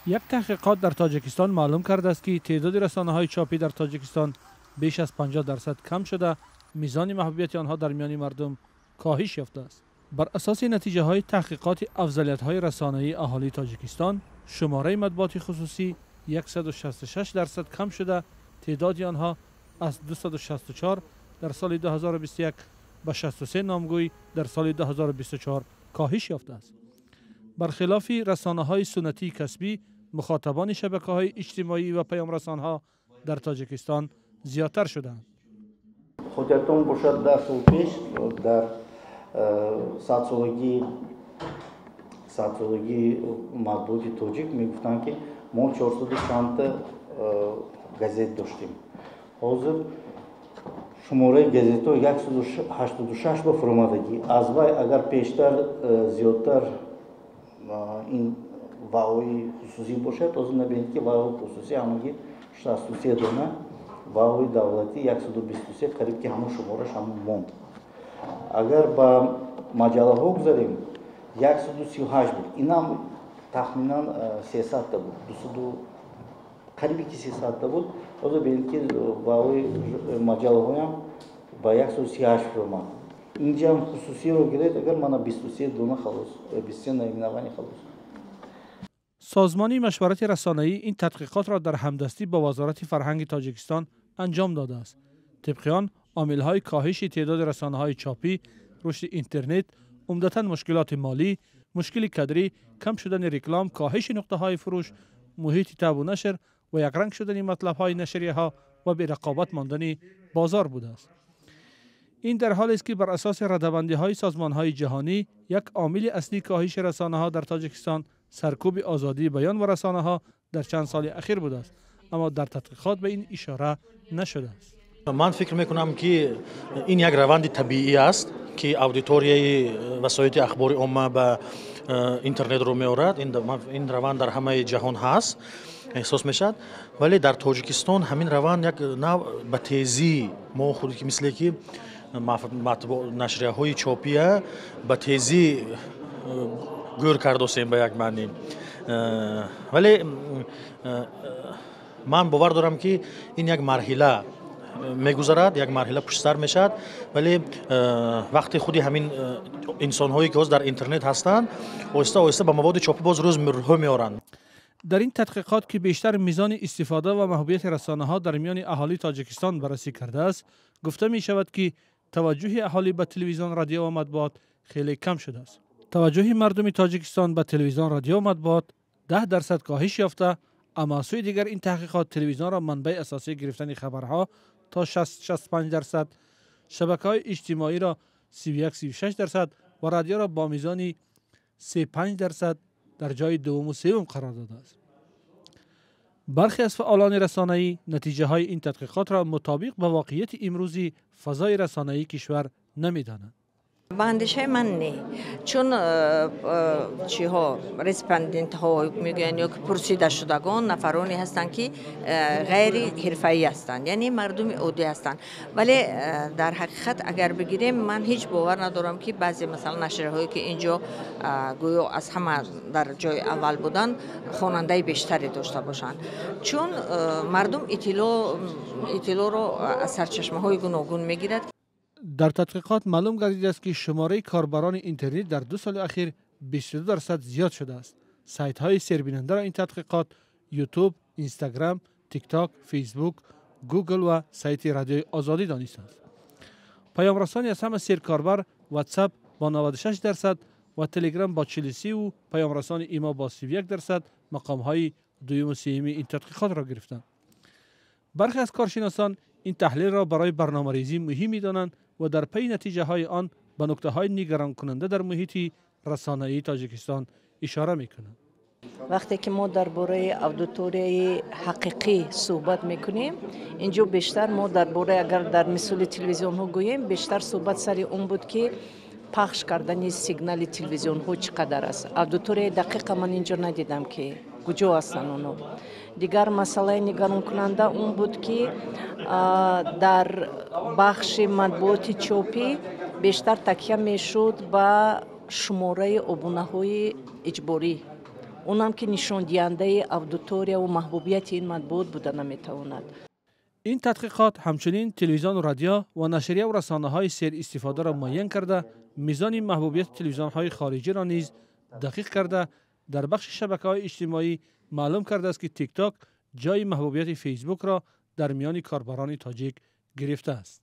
یک تحقیقات در تاجیکستان معلوم کرده است که تعداد رسانه‌های چاپی در تاجیکستان بیش از 50% کم شده، میزان محبوبیت آنها در میان مردم کاهش یافته است. بر اساس نتیجه های تحقیقات افضلیت‌های رسانه‌ای اهالی تاجیکستان، شماره مطبوعات خصوصی 166% کم شده، تعداد آنها از 264 در سال 2021 به 63 نامگوی در سال 2024 کاهش یافته است. برخلاف رسانه‌های سنتی کسبی، مخاطبان شبکه‌های اجتماعی و پیام‌رسان‌ها در تاجیکستان زیادتر شدند. خودتون باشد در سال پیش در ساتولوژی مطبوعات تاجیک میگفتن که ما 400 چند گازت داشتیم. حاضر شماره گازت ها 186 با فرامدگی. از وای اگر پیشتر زیادتر این واوی خصوصی باشد، از نبینید که واوی خصوصی همونگی 63 دانه، واوی دولتی 123 قریب که همون شمارش همون موند. اگر با مجله ها بگذاریم 138 بود، این هم تخمینا 300 تا بود، 200 قریبی که 300 تا بود. از ببینید که واوی مجله ها هم با 138 فرمان. اینجا هم خصوصی رو گرفت، اگر من 23 دونه خلاص 23 نایمینوانی خلاص. سازمان مشورت رسانه‌ای این تحقیقات را در همدستی با وزارت فرهنگ تاجیکستان انجام داده است. طبق آن، عامل‌های کاهش تعداد رسانه‌های چاپی، رشد اینترنت، عمدتاً مشکلات مالی، مشکل کادری، کم شدن رکلام، کاهش نقطه‌های فروش، محیط تاب و نشر و یکرنگ شدن مطلب‌های نشریه‌ها و بی رقابت ماندن بازار بوده است. این در حالی است که بر اساس رده‌بندی‌های سازمان‌های جهانی، یک عامل اصلی کاهش رسانه‌ها در تاجیکستان سرکوب آزادی بیان و رسانه‌ها در چند سال اخیر بوده است، اما در تحقیقات به این اشاره نشده است. من فکر میکنم که این یک روند طبیعی است که اودیتوریای وسایل اخباری عامه به اینترنت رو میآورد. این روند در همه جهان هست، احساس میشد، ولی در تاجیکستان همین روند یک نوع به تیزی ما خودی که مثل که نشریه های چاپی به تیزی گور کرده است به یک معنی. ولی من باور دارم که این یک مرحله میگذرد، یک مرحله پشت سر میشد، ولی وقتی خودی همین انسان هایی که در اینترنت هستند آهسته آهسته به مواد چاپی باز روز میآورند. در این تحقیقات که بیشتر میزان استفاده و محبوبیت رسانه ها در میان اهالی تاجیکستان بررسی کرده است، گفته می شود که توجه اهالی به تلویزیون، رادیو و مطبوعات خیلی کم شده است. توجه مردم تاجیکستان به تلویزیون، رادیو و مطبوعات 10% کاهش یافته، اما از سوی دیگر این تحقیقات تلویزیون را منبع اساسی گرفتن خبرها تا 60-65%، شبکه‌های اجتماعی را 31-36% و رادیو را با میزان 35% در جای دوم و سوم قرار داده است. برخی از فعالان رسانه‌ای نتیجه های این تحقیقات را مطابق با واقعیت امروزی فضای رسانه‌ای کشور نمی‌دانند. به اندیشه من نه، چون ریسپاندنت ها میگن یا که پرسیده شدگان نفرانی هستند که غیر حرفه‌ای هستند، یعنی مردم عادی هستند، ولی در حقیقت اگر بگیریم من هیچ باور ندارم که بعضی مثلا نشریه هایی که اینجا گویا از همه در جای اول بودن خواننده بیشتری داشته باشند، چون مردم اطلاع رو از سرچشمه های گوناگون میگیرد. در تحقیقات معلوم گردیده است که شماره کاربران اینترنت در 2 سال اخیر 22% زیاد شده است. سایت های سربیننده را این تحقیقات یوتیوب، اینستاگرام، تیک تاک، فیسبوک، گوگل و سایت رادیوی آزادی دانستند. پیام‌رسانی از همه سرکاربر واتساپ با 96% و تلگرام با 43 و پیام‌رسان ایما با 31% مقام های دوم و سوم این تحقیقات را گرفتند. برخی از کارشناسان این تحلیل را برای برنامه‌ریزی مهم می‌دانند و در پی نتیجه های آن به نکته های نگران کننده در محیط رسانه‌ای تاجیکستان اشاره می‌کنند. وقتی که ما درباره اودیتوری حقیقی صحبت می‌کنیم، اینجا بیشتر ما درباره اگر در مثال تلویزیون ها گوییم، بیشتر صحبت سری اون بود که پخش کردن سیگنال تلویزیون ها چقدر است. اودیتوری دقیق من اینجا ندیدم که کجا هستن اونها. دیگر مسئله نگران کننده اون بود که در بخش مطبوعات چاپی بیشتر تکیه میشد به شماره ابونه های اجباری اونم که نشان دهنده اودیتوریا و محبوبیت این مطبوعات بوده نمیتواند. این تحقیقات همچنین تلویزیون و رادیو و نشریه و رسانه های سیر استفاده را معین کرده، میزان محبوبیت تلویزیون های خارجی را نیز دقیق کرده. در بخش شبکه‌های اجتماعی معلوم کرده است که تیک تاک جای محبوبیت فیسبوک را در میان کاربران تاجیک گرفته است.